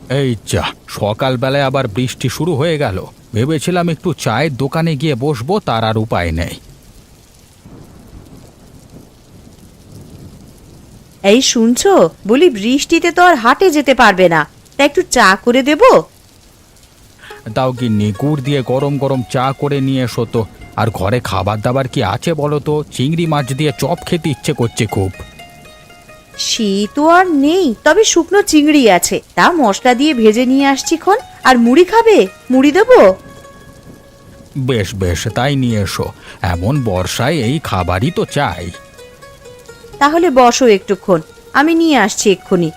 এই যা, সকালবেলায় আবার বৃষ্টি শুরু হয়ে গেল। ভেবেছিলাম একটু চায়ের দোকানে গিয়ে বসবো, তার আর উপায় নেই। এই শুনছো, বলি বৃষ্টিতে তো আর হাটে যেতে পারবে না, তা একটু চা করে দেবো? তাও গিন্নি, গুড় দিয়ে গরম গরম চা করে নিয়ে এসো তো। আর ঘরে খাবার দাবার কি আছে বলো তো? চিংড়ি মাছ দিয়ে চপ খেতে ইচ্ছে করছে খুব। সে তো আর নেই, তবে শুকনো চিংড়ি আছে, তা মশলা দিয়ে ভেজে নিয়ে আসছি খন। আর মুড়ি খাবে? মুড়ি দেবো? বেশ বেশ, তাই নিয়ে এসো। এমন বর্ষায় এই খাবারই তো চাই। তাহলে বসো একটুক্ষণ, আমি নিয়ে আসছি এক্ষুনি।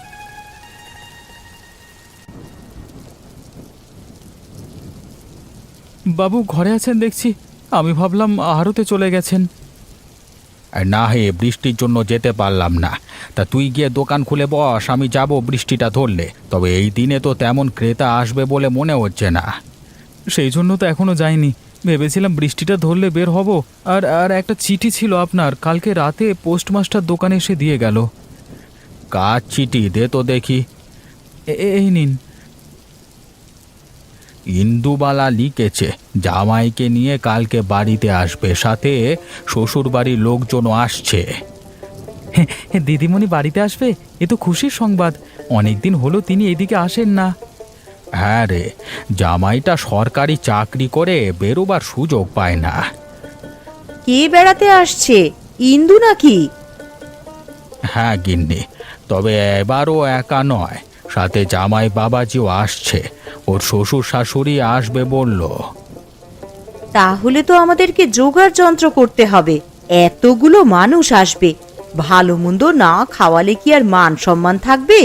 বাবু ঘরে আছেন দেখছি, আমি ভাবলাম আহারতে চলে গেছেন। না হে, বৃষ্টির জন্য যেতে পারলাম না। তা তুই গিয়ে দোকান খুলে বস, আমি যাব বৃষ্টিটা ধরলে। তবে এই দিনে তো তেমন ক্রেতা আসবে বলে মনে হচ্ছে না। সেই জন্য তো এখনো যাইনি, ভেবেছিলাম বৃষ্টিটা ধরলে বের হব। আর আর একটা চিঠি ছিল আপনার, কালকে রাতে পোস্টমাস্টার দোকানে এসে দিয়ে গেল। কার চিঠি? দে তো দেখি। এই নিন। ইন্দুবালা লিখেছে জামাইকে নিয়ে কালকে বাড়িতে আসবে, সাথে শ্বশুর বাড়ির লোকজনও আসছে। দিদিমণি বাড়িতে আসবে? এ তো খুশির সংবাদ। অনেকদিন হলো তিনি এদিকে আসেন না। হ্যাঁ রে, জামাইটা সরকারি চাকরি করে বেরোবার সুযোগ পায় না। কে বেড়াতে আসছে? ইন্দু নাকি? হ্যাঁ গিন্নি, তবে এবারও একা নয়, সাথে জামাই বাবাজিও আসছে। ওর শ্বশুর শাশুড়ি আসবে বলল। তাহলে তো আমাদেরকে জোগাড় যন্ত্র করতে হবে। এতগুলো মানুষ আসবে, ভালো মন্দ না খাওয়ালে কি আর মান সম্মান থাকবে?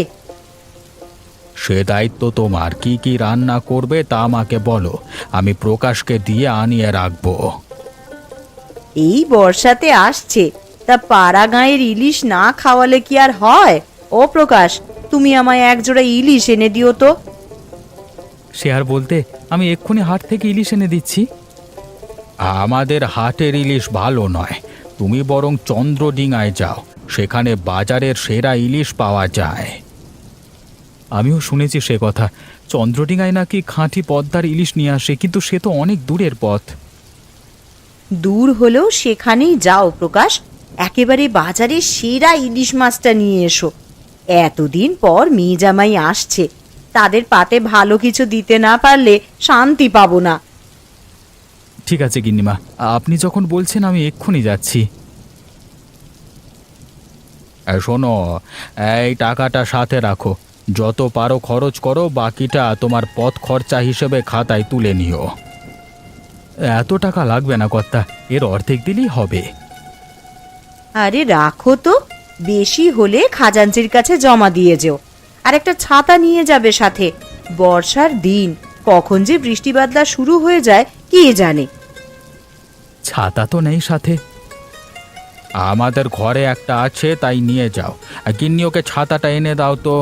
সে দায়িত্ব তোমার। কি কি রান্না করবে তা আমাকে বলো, আমি প্রকাশকে দিয়ে আনিয়ে রাখবো। এই বর্ষাতে আসছে, তা পাড়া গাঁয়ের ইলিশ না খাওয়ালে কি আর হয়? ও প্রকাশ, তুমি আমায় একজোড়া ইলিশ এনে দিও তো। সে আর বলতে, আমি এক্ষুনি হাট থেকে ইলিশ এনে দিচ্ছি। আমাদের হাটের ইলিশ ভালো নয়, তুমি বরং চন্দ্রডিঙায় যাও, সেখানে বাজারের সেরা ইলিশ পাওয়া যায়। আমিও শুনেছি সে কথা, চন্দ্রডিঙায় নাকি খাঁটি পদ্মার ইলিশ নিয়ে আসে, কিন্তু সে তো অনেক দূরের পথ। দূর হলেও সেখানেই যাও প্রকাশ, একেবারে বাজারে সেরা ইলিশ মাছটা নিয়ে এসো। এতদিন পর মেয়ে জামাই আসছে, তাদের পাতে ভালো কিছু দিতে না পারলে শান্তি পাবো না। ঠিক আছে গিন্নিমা, আপনি যখন বলছেন আমি এক্ষুনি যাচ্ছি। শোনো, এই টাকাটা সাথে রাখো, যত পারো খরচ করো, বাকিটা তোমার পথ খরচা হিসেবে খাতায় তুলে নিও। এত টাকা লাগবে না কর্তা, এর অর্ধেক দিলেই হবে। আরে রাখো তো, বেশি হলে খাজাঞ্চির কাছে জমা দিয়ে যেও। আর একটা ছাতা নিয়ে যাবে সাথে, বর্ষার দিন, কখন যে বৃষ্টি বাদলা শুরু হয়ে যায় কে জানে। ছাতা তো নেই সাথে। আমাদের ঘরে একটা আছে, তাই নিয়ে যাও। আর গিন্নি, ওকে ছাতাটা এনে দাও তো।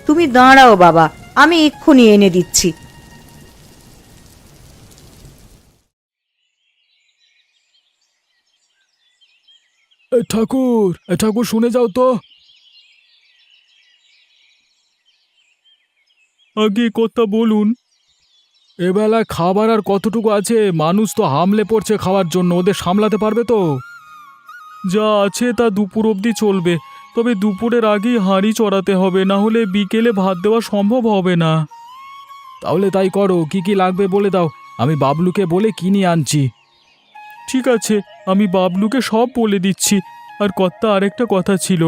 তুমি দাঁড়াও বাবা, আমি এক্ষুনি এনে দিচ্ছি। ঠাকুর, ঠাকুর শুনে যাও তো। আগে কথা বলুন। এবেলায় খাবার আর কতটুকু আছে? মানুষ তো হামলে পড়ছে খাওয়ার জন্য, ওদের সামলাতে পারবে তো? যা আছে তা দুপুর অবধি চলবে, তবে দুপুরের আগেই হাঁড়ি চড়াতে হবে, না হলে বিকেলে ভাত দেওয়া সম্ভব হবে না। তাহলে তাই করো, কি কি লাগবে বলে দাও, আমি বাবলুকে বলে কিনে আনছি। ঠিক আছে, আমি বাবলুকে সব বলে দিচ্ছি। আর কর্তা, আরেকটা কথা ছিল।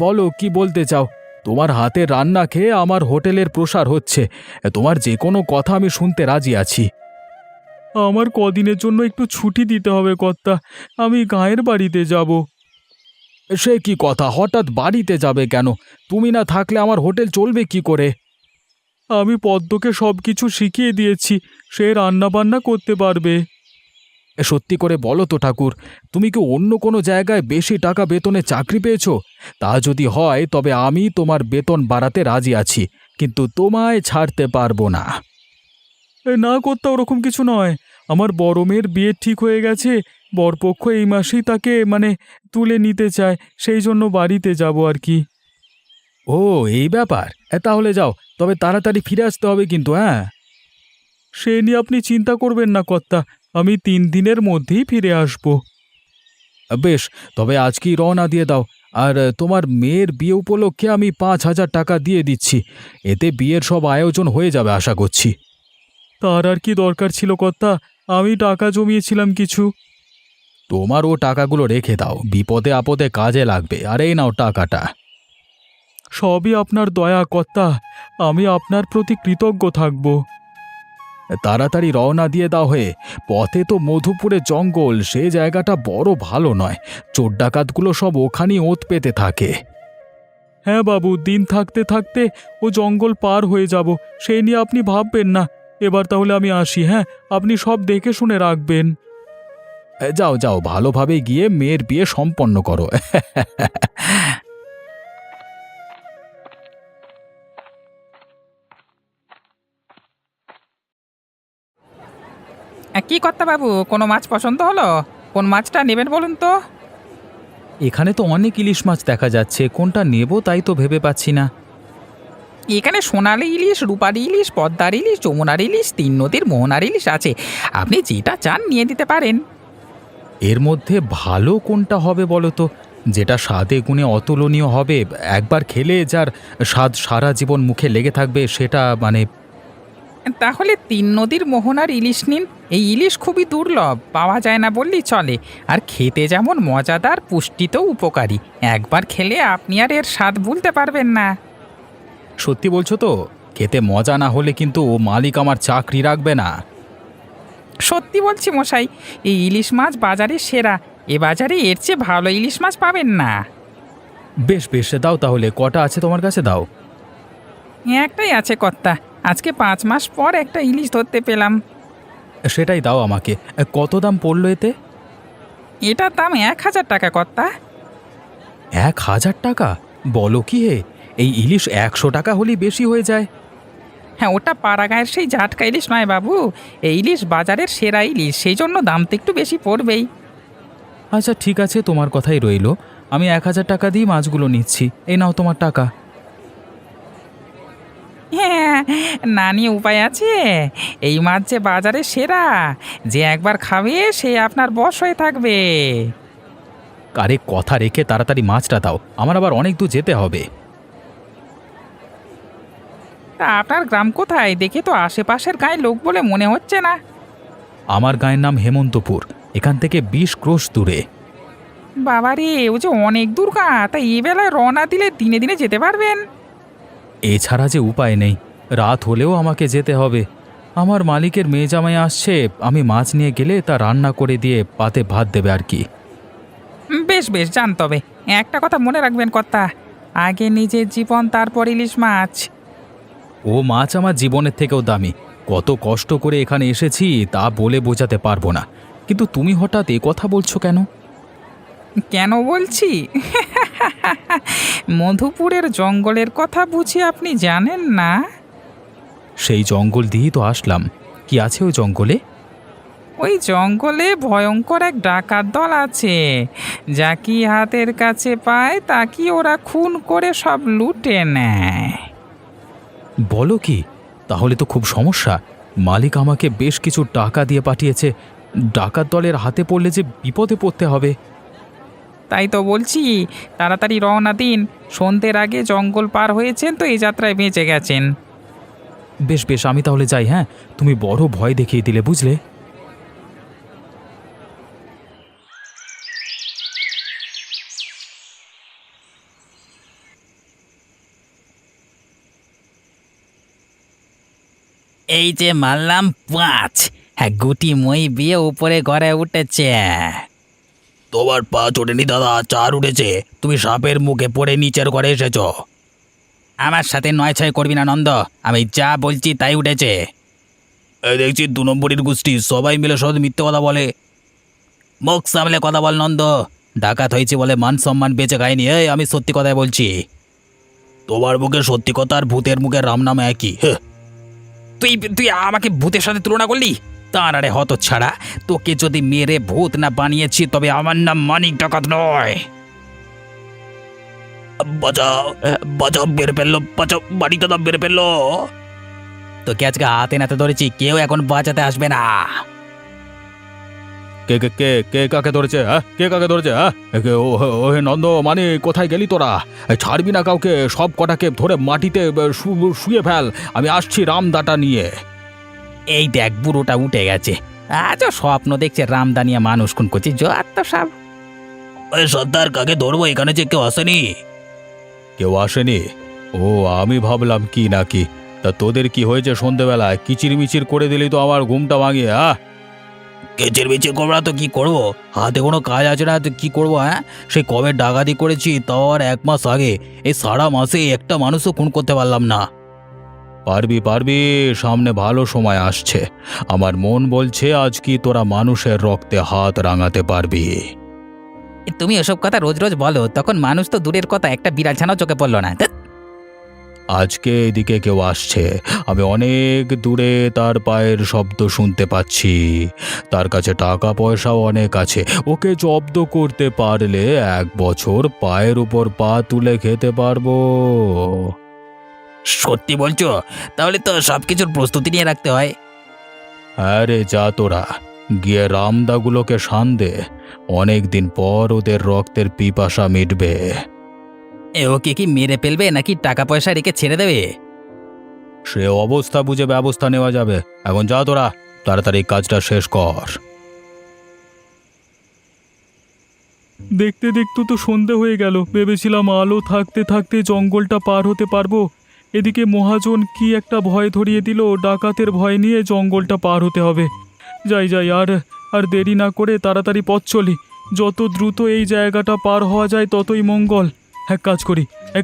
বলো, কি বলতে চাও? তোমার হাতের রান্না খেয়ে আমার হোটেলের প্রসার হচ্ছে, তোমার যে কোনো কথা আমি শুনতে রাজি আছি। আমার কদিনের জন্য একটু ছুটি দিতে হবে কর্তা, আমি গাঁয়ের বাড়িতে যাব। সে কি কথা, হঠাৎ বাড়িতে যাবে কেন? তুমি না থাকলে আমার হোটেল চলবে কি করে? আমি পদ্মকে সব কিছু শিখিয়ে দিয়েছি, সে রান্না বান্না করতে পারবে। সত্যি করে বলো তো ঠাকুর, তুমি কি অন্য কোনো জায়গায় বেশি টাকা বেতনে চাকরি পেয়েছো? তা যদি হয় তবে আমি তোমার বেতন বাড়াতে রাজি আছি, কিন্তু তোমায় ছাড়তে পারবো না। না কর্তা, ওরকম কিছু নয়। আমার বড় মেয়ের বিয়ে ঠিক হয়ে গেছে, বরপক্ষ এই মাসেই তাকে তুলে নিতে চায়, সেই জন্য বাড়িতে যাব আর কি। ও ও, এই ব্যাপার। তাহলে যাও, তবে তাড়াতাড়ি ফিরে আসতে হবে কিন্তু, হ্যাঁ? সে নিয়ে আপনি চিন্তা করবেন না কর্তা, আমি 3 দিনের মধ্যেই ফিরে আসব। বেশ, তবে আজকেই রওনা দিয়ে দাও। আর তোমার মেয়ের বিয়ে উপলক্ষে আমি 5,000 টাকা দিয়ে দিচ্ছি। এতে বিয়ের সব আয়োজন হয়ে যাবে আশা করছি। তার আর কি দরকার ছিল কর্তা, আমি টাকা জমিয়েছিলাম কিছু। তোমার ও টাকাগুলো রেখে দাও, বিপদে আপদে কাজে লাগবে। আর এই নাও টাকাটা। সবই আপনার দয়া কর্তা, আমি আপনার প্রতি কৃতজ্ঞ থাকব। তাড়াতাড়ি রওনা দিয়ে দাও হয়ে। পথে তো মধুপুরে জঙ্গল, সে জায়গাটা বড় ভালো নয়। চোর ডাকাতগুলো সব ওখানেই ওঁত পেতে থাকে। হ্যাঁ বাবু, দিন থাকতে থাকতে ও জঙ্গল পার হয়ে যাব, সেই নিয়ে আপনি ভাববেন না। এবার তাহলে আমি আসি, হ্যাঁ? আপনি সব দেখে শুনে রাখবেন। যাও যাও, ভালোভাবে গিয়ে মেয়ের বিয়ে সম্পন্ন করো। কি কর্তা বাবু, কোনো মাছ পছন্দ হলো? কোন মাছটা নেবেন বলুন তো? এখানে তো অনেক ইলিশ মাছ দেখা যাচ্ছে, কোনটা নেব তাই তো ভেবে পাচ্ছি না। এখানে সোনালি ইলিশ, রূপালি ইলিশ, পদ্মার ইলিশ, যমুনার ইলিশ, 3 নদীর মোহনার ইলিশ আছে। আপনি যেটা চান নিয়ে দিতে পারেন। এর মধ্যে ভালো কোনটা হবে বলো তো, যেটা স্বাদে গুণে অতুলনীয় হবে, একবার খেলে যার স্বাদ সারা জীবন মুখে লেগে থাকবে, সেটা মানে। তাহলে 3 নদীর মোহনার ইলিশ নিন। এই ইলিশ খুবই দুর্লভ, পাওয়া যায় না বললেই চলে। আর খেতে যেমন মজাদার, পুষ্টিতেও উপকারী। একবার খেলে আপনি আর এর স্বাদ ভুলতে পারবেন না। সত্যি বলছো তো? খেতে মজা না হলে কিন্তু মালিক আমার চাকরি রাখবে না। সত্যি বলছি মশাই, এই ইলিশ মাছ বাজারে সেরা। এ বাজারে এর চেয়ে ভালো ইলিশ মাছ পাবেন না। বেশ বেশ, দাও তাহলে। কটা আছে তোমার কাছে, দাও। একটাই আছে কর্তা, আজকে 5 মাস পর একটা ইলিশ ধরতে পেলাম। সেটাই দাও আমাকে। কত দাম পড়লো এতে? এটার দাম 1,000 টাকা কর্তা। 1,000 টাকা? বলো কি হে! এই ইলিশ 100 টাকা হলেই বেশি হয়ে যায়। হ্যাঁ, ওটা পাড়াগাঁয়ের সেই জাটকা ইলিশ নয় বাবু। এই ইলিশ বাজারের সেরা ইলিশ, সেই জন্য দাম তো একটু বেশি পড়বেই। আচ্ছা ঠিক আছে, তোমার কথাই রইলো। আমি 1,000 টাকা দিয়ে মাছগুলো নিচ্ছি। এই নাও তোমার টাকা। হ্যাঁ, না নিয়ে উপায় আছে? এই মাছ যে বাজারে সেরা, যে একবার খাবে সে আপনার বশ হয়ে থাকবে। আরে কথা রেখে তাড়াতাড়ি মাছটা দাও, আমার আবার অনেক দূর যেতে হবে। তা আপনার গ্রাম কোথায়? দেখে তো আশেপাশের গায়ে লোক বলে মনে হচ্ছে না। আমার গায়ের নাম হেমন্তপুর, এখান থেকে 20 ক্রোশ দূরে। বাবারে, ও যে অনেক দূর গা। তা এই বেলায় রওনা দিলে দিনে দিনে যেতে পারবেন? এছাড়া যে উপায় নেই, রাত হলেও আমাকে যেতে হবে। আমার মালিকের মেয়ে জামাই আসছে, আমি মাছ নিয়ে গেলে তা রান্না করে দিয়ে পাতে ভাত দেবে আর কি। বেশ বেশ, যান তবে। একটা কথা মনে রাখবেন কর্তা, আগে নিজের জীবন, তারপর ইলিশ মাছ। ও মাছ আমার জীবনের থেকেও দামি। কত কষ্ট করে এখানে এসেছি তা বলে বোঝাতে পারবো না। কিন্তু তুমি হঠাৎ এ কথা বলছো কেন? কেন বলছি? মধুপুরের জঙ্গলের কথা বুঝি আপনি জানেন না? সেই জঙ্গল দিয়েই তো আসলাম। কি আছে ওই জঙ্গলে? ওই জঙ্গলে ভয়ঙ্কর এক ডাকাত দল আছে। যা কি হাতের কাছে পায় তা কি ওরা খুন করে সব লুটে নেয়। বলো কি? তাহলে তো খুব সমস্যা। মালিক আমাকে বেশ কিছু টাকা দিয়ে পাঠিয়েছে। ডাকাত দলের হাতে পড়লে যে বিপদে পড়তে হবে। তাই তো বলছি, তাড়াতাড়ি রওনা দিন। সন্ধ্যের আগে জঙ্গল পার হয়েছেন তো এই যাত্রায় বেঁচে গেছেন। বেশ বেশ, আমি তাহলে যাই। হ্যাঁ, তুমি বড় ভয় দেখিয়ে দিলে, বুঝলে? এই যে মারলাম 5। হ্যাঁ, গুটি মই বিয়ে উপরে ঘরে উঠেছে। তোমার পা চোটেনি দাদা, 4 উঠেছে। তুমি সাপের মুখে পড়ে নিচের ঘরে এসেছ। আমার সাথে 9-6 করবি না নন্দ, আমি যা বলছি তাই উঠেছে। এই দেখছি 2 নম্বরের গোষ্ঠী সবাই মিলে শুধু মিথ্যে কথা বলে। মুখ সামলে কথা বল নন্দ। ডাকাত হয়েছে বলে মান সম্মান বেঁচে খায়নি। এই, আমি সত্যি কথাই বলছি। তোমার মুখে সত্যি কথা আর ভূতের মুখে রাম নাম একই। তুই তুই আমাকে ভূতের সাথে তুলনা করলি? তার আরে হত ছাড়া, তোকে যদি মেরে ভূত না বানিয়েছি তবে আমার নাম মানিক ডাকাত নয়। বাঁচাও, বাঁচাও, মেরে ফেললো, বাঁচাও, বাড়ি দাদা মেরে ফেললো। তোকে আজকে হাতে নাতে ধরেছি, কেউ এখন বাঁচাতে আসবে না। কে কে কে কে কাকে ধরেছে? হ্যাঁ, কে কাকে ধরেছে? হ্যাঁ, ও হে নন্দ, মানে কোথায় গেলি তোরা? ছাড়বি না কাউকে, সব কটাকে ধরে মাটিতে শুয়ে ফেল। আমি আসছি রামদাটা নিয়ে। এই দেখ, বুড়োটা উঠে গেছে। আজও স্বপ্ন দেখছে রামদানিয়া মানুষ খুন করছি, জোয়ার তো সব। ওই সর্দার, কাকে ধরবো? এখানে যে কেউ আসেনি। কেউ আসেনি? ও, আমি ভাবলাম কি নাকি। তা তোদের কি হয়েছে সন্ধেবেলায়? কিচিরমিচির করে দিলি তো আমার ঘুমটা ভাঙিয়ে। হ্যাঁ, কেচের বেচে করবো না তো কি করবো? হাতে কোনো কাজ আছে না তো কি করবো? হ্যাঁ, সেই কবে ডাকাতি করেছি, তাও আর 1 মাস আগে। এই সারা মাসে একটা মানুষও খুন করতে পারলাম না। পারবি পারবি, সামনে ভালো সময় আসছে। আমার মন বলছে আজ কি তোরা মানুষের রক্তে হাত রাঙাতে পারবি। তুমি ওসব কথা রোজ রোজ বলো, তখন মানুষ তো দূরের কথা, একটা বিড়াল ছানাও চোখে পড়লো না। ধ্যাৎ। আজকে এদিকে কেউ আসছে, আমি অনেক দূরে তার পায়ের শব্দ শুনতে পাচ্ছি। তার কাছে টাকা পয়সাও অনেক আছে। ওকে জব্দ করতে পারলে 1 বছর পায়ের উপর পা তুলে খেতে পারবো। সত্যি বলছো? তাহলে তো সবকিছুর প্রস্তুতি নিয়ে রাখতে হয়। হ্যাঁ রে, যা তোরা গিয়ে রামদাগুলোকে শান দে। অনেক দিন পর ওদের রক্তের পিপাসা মিটবে। ওকে কি মেরে ফেলবে নাকি টাকা পয়সা রেখে ছেড়ে দেবে? সে অবস্থা বুঝে ব্যবস্থা নেওয়া যাবে। এখন যা তোরা, তাড়াতাড়ি কাজটা শেষ কর। দেখতে দেখতে তো সন্ধে হয়ে গেল। ভেবেছিলাম আলো থাকতে থাকতে জঙ্গলটা পার হতে পারবো। এদিকে মহাজন কি একটা ভয় ধরিয়ে দিল, ডাকাতের ভয় নিয়ে জঙ্গলটা পার হতে হবে। যাই যাই, আর আর দেরি না করে তাড়াতাড়ি পথ চলি। যত দ্রুত এই জায়গাটা পার হওয়া যায় ততই মঙ্গল। এক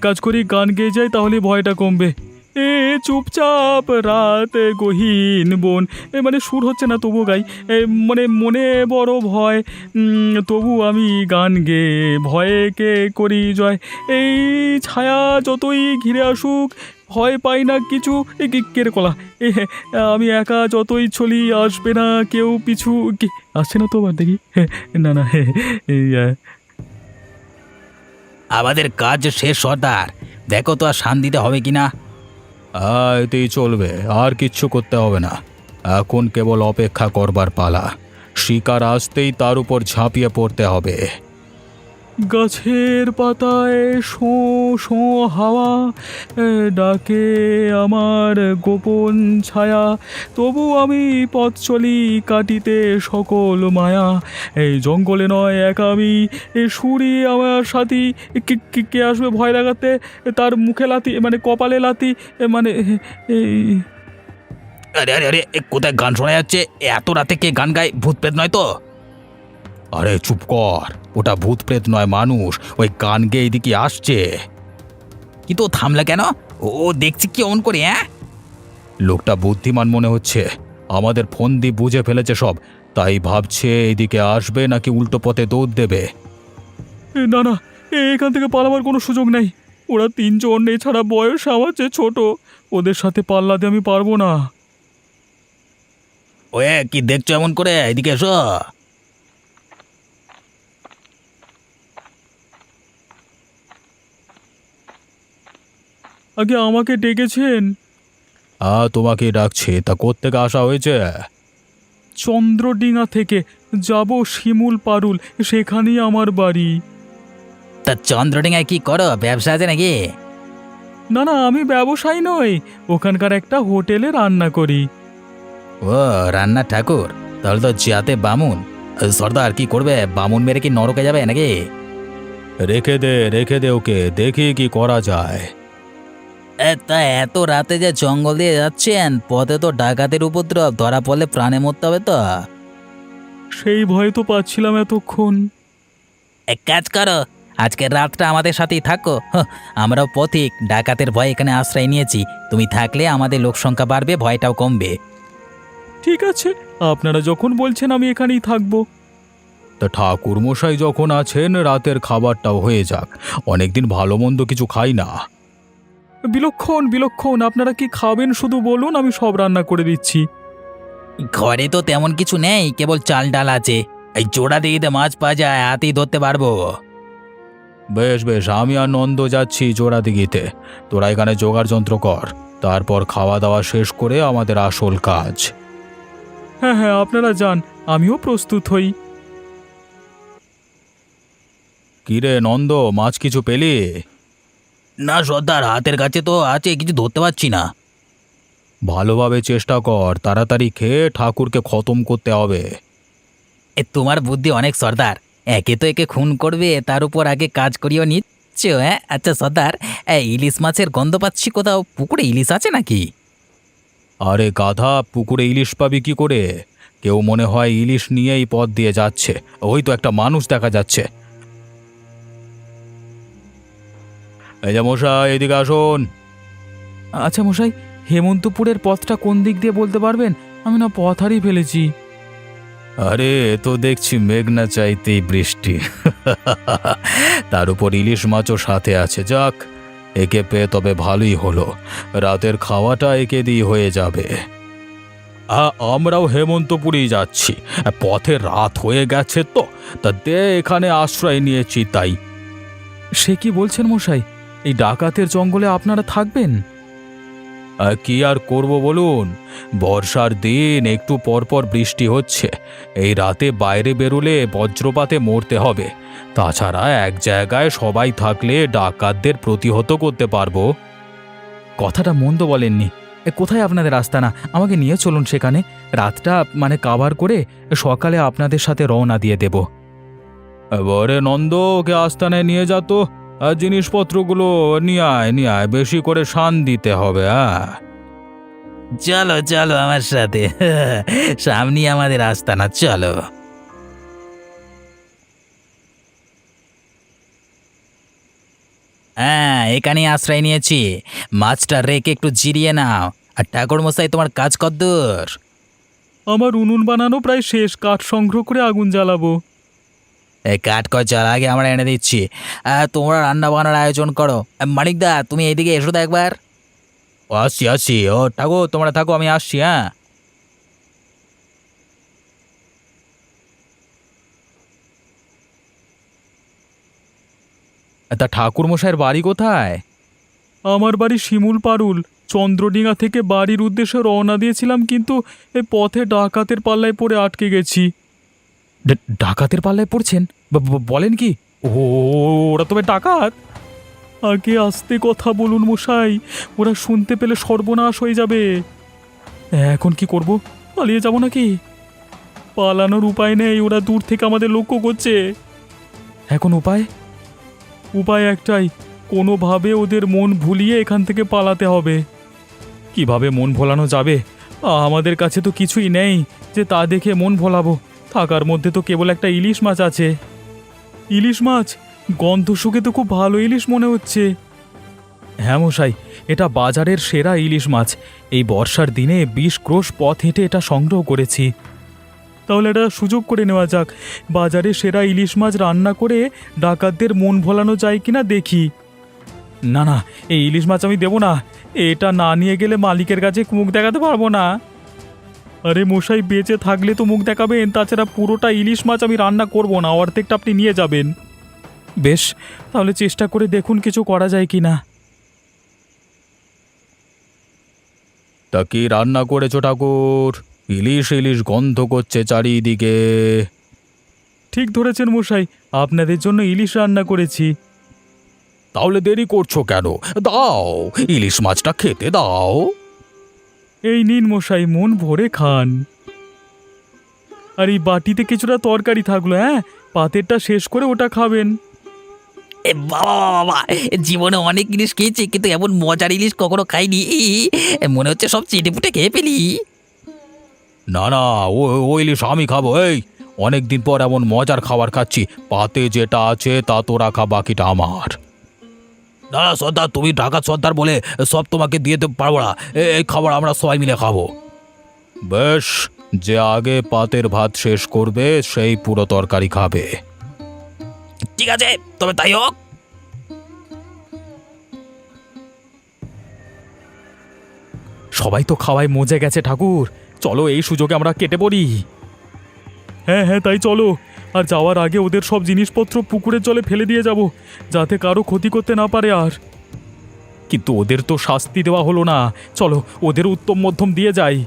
কাজ করি, গান গেয়ে যাই, তাহলে ভয়টা কমবে। এ চুপচাপ রাত গহীন বন, মানে সুর হচ্ছে না তবু গাই। মানে মনে বড় ভয়, তবু আমি গান গেয়ে ভয়ে কে করি জয়। এই ছায়া যতই ঘিরে আসুক, ভয় পাই না কিছু। কেরে কলা, আমি একা যতই চলি, আসবে না কেউ পিছু। আসছে না তো আবার দেখি। না না, আমাদের কাজ শেষ সর্দার, দেখো তো আর শান দিতে হবে কিনা। এতেই চলবে, আর কিচ্ছু করতে হবে না। এখন কেবল অপেক্ষা করবার পালা। শিকার আসতেই তার উপর ঝাঁপিয়ে পড়তে হবে। গাছের পাতায় শো শো হাওয়া ডাকে আমার গোপন ছায়া, তবু আমি পথ চলি কাটিতে সকল মায়া। এই জঙ্গলে নয় একা আমি, সুরি আমার সাথী। কে আসবে ভয় লাগাতে? তার মুখে লাথি, মানে কপালে লাথি, মানে এই। আরে আরে আরে, কোথায় গান শোনা যাচ্ছে? এত রাতে কে গান গায়? ভূত প্রেত নয় তো? আরে চুপ কর, ওটা ভূত প্রেত নয়, মানুষ। ওই গান গেয়ে এদিকে আসছে। কিন্তু ও থামলা কেন? ও দেখছি কি অন করে। হ্যাঁ, লোকটা বুদ্ধিমান মনে হচ্ছে। আমাদের ফোন দিয়ে বুঝে ফেলেছে সব, তাই ভাবছে এদিকে আসবে নাকি উল্টো পথে দৌড় দেবে। না না, এখান থেকে পালাবার কোনো সুযোগ নেই। ওরা 3 জন, এছাড়া বয়স আমার চেয়ে ছোট। ওদের সাথে পাল্লা দিয়ে আমি পারবো না। ওয়ে, কি দেখছো এমন করে? এদিকে এসো। আগে আমাকে ডেকেছেন? তোমাকে ডাকছে। তা কোত্থেকে আসা হয়েছে? চন্দ্রডিঙা থেকে। যাব শিমুল পারুল, সেখানেই আমার বাড়ি। তা চন্দ্রডিঙায় কি করো? ব্যবসা আছে নাকি? না না, আমি ব্যবসায়ী নই, ওখানকার একটা হোটেলে রান্না করি। ও রান্না ঠাকুর, তাহলে তো যাতে বামুন। সর্দার কি করবে? বামুন মেরে কি নরকে যাবে নাকি? রেখে দে ওকে, দেখি কি করা যায়। তা এত রাতে যে জঙ্গল দিয়ে যাচ্ছেন, পথে তো ডাকাতের উপদ্রব, ধরা পড়লে প্রাণে মরতে হবে তো। সেই ভয় তো পাচ্ছিলাম এতক্ষণ। এক কাজ করো, আজকের রাতটা আমাদের সাথেই থাকো। আমরাও পথিক, ডাকাতের ভয় এখানে আশ্রয় নিয়েছি। তুমি থাকলে আমাদের লোক সংখ্যা বাড়বে, ভয়টাও কমবে। ঠিক আছে, আপনারা যখন বলছেন আমি এখানেই থাকবো। তা ঠাকুর মশাই যখন আছেন, রাতের খাবারটাও হয়ে যাক। অনেকদিন ভালো মন্দ কিছু খাই না। বিলক্ষণ বিলক্ষণ, আপনারা কি খাবেন শুধু বলুন, আমি সব রান্না করে দিচ্ছি। ঘরে তো তেমন কিছু নেই, কেবল চাল ডাল আছে। এই জোড়া দিয়ে মাছ পাওয়া যায়, হাতেই ধরতে পারবো। বেশ বেশ, আমি আর নন্দ যাচ্ছি জোড়াদিঘিতে। তোরা এখানে জোগাড় যন্ত্র কর, তারপর খাওয়া দাওয়া শেষ করে আমাদের আসল কাজ। হ্যাঁ হ্যাঁ, আপনারা যান, আমিও প্রস্তুত হই। কিরে নন্দ, মাছ কিছু পেলি? না সর্দার, হাতের কাছে তো আছে, কিছু ধরতে পারছি না। ভালোভাবে চেষ্টা কর, তাড়াতাড়ি খেয়ে ঠাকুরকে খতম করতে হবে। তোমার বুদ্ধি অনেক সর্দার। একে তো একে খুন করবে, তার উপর আগে কাজ করিও নিচ্ছ। হ্যাঁ আচ্ছা সর্দার, ইলিশ মাছের গন্ধ পাচ্ছি, কোথাও পুকুরে ইলিশ আছে নাকি? আরে গাধা, পুকুরে ইলিশ পাবি কি করে? কেউ মনে হয় ইলিশ নিয়েই পথ দিয়ে যাচ্ছে। ওই তো একটা মানুষ দেখা যাচ্ছে। এই যে মশাই, এদিকে আসুন। আচ্ছা মশাই, হেমন্তপুরের পথটা কোন দিক দিয়ে বলতে পারবেন? আমি না পথ হারিয়ে ফেলেছি। আরে এ তো দেখছি মেঘ না চাইতেই বৃষ্টি। তার উপর ইলিশ মাছও সাথে আছে। যাক, একে পেয়ে তবে ভালোই হলো, রাতের খাওয়াটা একে দিয়ে হয়ে যাবে। আমরাও হেমন্তপুরেই যাচ্ছি, পথে রাত হয়ে গেছে তো, তা দে এখানে আশ্রয় নিয়েছি তাই। সে কি বলছেন মশাই, এই ডাকাতের জঙ্গলে আপনারা থাকবেন? কি আর করব বলুন, বর্ষার দিন, একটু পরপর বৃষ্টি হচ্ছে, এই রাতে বাইরে বেরোলে বজ্রপাতে মরতে হবে। তাছাড়া এক জায়গায় সবাই থাকলে ডাকাতদের প্রতিহত করতে পারবো। কথাটা মন্দ বলেননি। কোথায় আপনাদের আস্তানা? আমাকে নিয়ে চলুন সেখানে, রাতটা মানে কাভার করে সকালে আপনাদের সাথে রওনা দিয়ে দেব। এবারে নন্দ, ওকে আস্তানায় নিয়ে যা তো, আর জিনিসপত্রগুলো নিয়ে আয়, বেশি করে শান দিতে হবে। চলো চলো আমার সাথে, সামনে আমাদের আস্তানা, চলো। হ্যাঁ, এখানে আশ্রয় নিয়েছি। মাছটা রেখে একটু জিরিয়ে নাও। আর ঠাকুর মশাই, তোমার কাজ কদ্দূর? আমার উনুন বানানো প্রায় শেষ, কাঠ সংগ্রহ করে আগুন জ্বালাবো। এই কাঠ কয়চার আগে আমরা এনে দিচ্ছি, তোমরা রান্না বান্নার আয়োজন করো। মানিকদা, তুমি এইদিকে এসো তো একবার। আসছি। ও ঠাকুর, তোমরা থাকো, আমি আসছি। হ্যাঁ, তা ঠাকুর মশাইয়ের বাড়ি কোথায়? আমার বাড়ি শিমুল পারুল। চন্দ্রডিঙা থেকে বাড়ির উদ্দেশ্যে রওনা দিয়েছিলাম, কিন্তু এই পথে ডাকাতের পাল্লায় পড়ে আটকে গেছি। ডাকাতের পাল্লায় পড়ছেন? বলেন কি? ওরা তবে ডাকাত? আগে আস্তে কথা বলুন মশাই, ওরা শুনতে পেলে সর্বনাশ হয়ে যাবে। এখন কি করব? পালিয়ে যাব নাকি? পালানোর উপায় নেই, ওরা দূর থেকে আমাদের লক্ষ্য করছে। এখন উপায় একটাই, কোনোভাবে ওদের মন ভুলিয়ে এখান থেকে পালাতে হবে। কিভাবে মন ভোলানো যাবে? আমাদের কাছে তো কিছুই নেই যে তা দেখে মন ভোলাবো। থাকার মধ্যে তো কেবল একটা ইলিশ মাছ আছে। ইলিশ মাছ? গন্ধ শুকে তো খুব ভালো ইলিশ মনে হচ্ছে। হ্যাঁ মশাই, এটা বাজারের সেরা ইলিশ মাছ। এই বর্ষার দিনে 20 ক্রোশ পথ হেঁটে এটা সংগ্রহ করেছি। তাহলে এটা সুযোগ করে নেওয়া যাক, বাজারে সেরা ইলিশ মাছ রান্না করে ডাকাতদের মন ভোলানো যায় কিনা দেখি। না, এই ইলিশ মাছ আমি দেবো না। এটা না নিয়ে গেলে মালিকের কাছে মুখ দেখাতে পারবো না। আরে মশাই, বেঁচে থাকলে তো মুখ দেখাবেন, তাছাড়া পুরোটা ইলিশ মাছ আমি রান্না করব না, অর্ধেকটা আপনি নিয়ে যাবেন। বেশ, তাহলে চেষ্টা করে দেখুন কিছু করা যায় কিনা। তা কি রান্না করেছো ঠাকুর? ইলিশ গন্ধ করছে চারিদিকে। ঠিক ধরেছেন মশাই, আপনাদের জন্য ইলিশ রান্না করেছি। তাহলে দেরি করছো কেন? দাও, ইলিশ মাছটা খেতে দাও। এই নিন মশাই, মন ভরে খান। আর এই বাটিতে কিছুটা তরকারি থাকলো, হ্যাঁ, পাতেরটা শেষ করে ওটা খাবেন। এ বাবা বাবা, জীবনে অনেক ইলিশ খেয়েছি, কিন্তু এমন মজার ইলিশ কখনো খাইনি। মনে হচ্ছে সব চেটেপুটে খেয়ে ফেলি। না, ও ইলিশ আমি খাবো। এই অনেকদিন পর এমন মজার খাবার খাচ্ছি, পাতে যেটা আছে তা তোরা খা, বাকিটা আমার। না সর্দার, তুমি ডাকাত সর্দার বলে সব তোমাকে দিয়ে পারবো না। এই খাবার আমরা সবাই মিলে খাবো। বেশ, যে আগে পাতের ভাত শেষ করবে সেই পুরো তরকারি খাবে। ঠিক আছে, তবে তাই হোক। সবাই তো খাওয়ায় মজে গেছে ঠাকুর, চলো এই সুযোগে আমরা কেটে পড়ি। হ্যাঁ তাই চলো, আর যাওয়ার আগে ওদের সব জিনিসপত্র পুকুরের জলে ফেলে দিয়ে যাব, যাতে কারো ক্ষতি করতে না পারে। আর কিন্তু ওদের তো শাস্তি দেওয়া হলো না, চলো ওদের উত্তম মধ্যম দিয়ে যাই।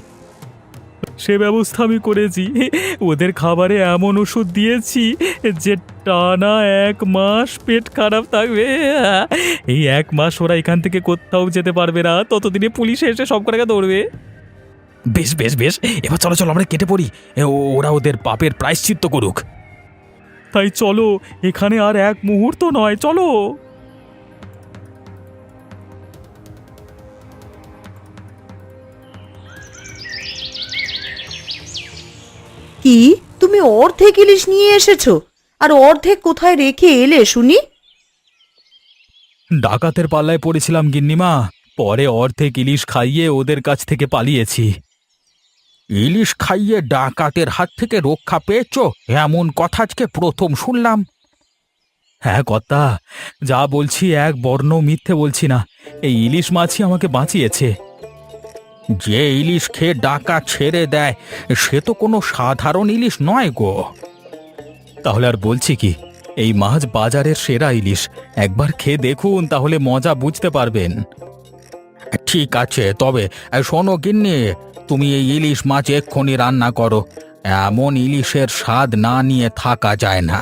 সে ব্যবস্থা আমি করেছি, ওদের খাবারে এমন ওষুধ দিয়েছি যে টানা 1 মাস পেট খারাপ থাকবে। এই 1 মাস ওরা এখান থেকে কোথাও যেতে পারবে না, ততদিনে পুলিশ এসে সব কটাকে ধরবে। বেশ বেশ বেশ, এবার চলো চলো আমরা কেটে পড়ি, ওরা ওদের পাপের প্রায়শ্চিত্ত করুক। তাই চলো, এখানে আর 1 মুহূর্ত নয়, চলো। কি, তুমি অর্ধেক ইলিশ নিয়ে এসেছো? আর অর্ধেক কোথায় রেখে এলে শুনি? ডাকাতের পাল্লায় পড়েছিলাম গিন্নিমা, পরে অর্ধেক ইলিশ খাইয়ে ওদের কাছ থেকে পালিয়েছি। ইলিশ খাইয়ে ডাকাতের হাত থেকে রক্ষা পেয়েছো, এমন কথা আজকে প্রথম শুনলাম। হ্যাঁ কর্তা, যা বলছি এক বর্ণ মিথ্যে বলছি না, এই ইলিশ মাছই আমাকে বাঁচিয়েছে। যে ইলিশ খেয়ে ডাকাত ছেড়ে দেয় সে তো কোনো সাধারণ ইলিশ নয় গো। তাহলে আর বলছি কি, এই মাছ বাজারের সেরা ইলিশ, একবার খেয়ে দেখুন, তাহলে মজা বুঝতে পারবেন। ঠিক আছে, তবে শোনো গিন্নি, তুমি এই ইলিশ মাছ এক্ষুনি রান্না করো। এমন ইলিশের স্বাদ না নিয়ে থাকা যায় না।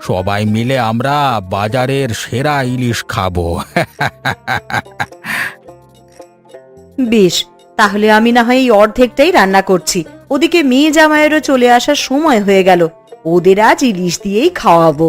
সবাই মিলে আমরা বাজারের সেরা ইলিশ খাবো। বেশ, তাহলে আমি না হয় এই অর্ধেকটাই রান্না করছি। ওদিকে মেয়ে জামাইয়েরও চলে আসার সময় হয়ে গেল, ওদের আজ ইলিশ দিয়েই খাওয়াবো।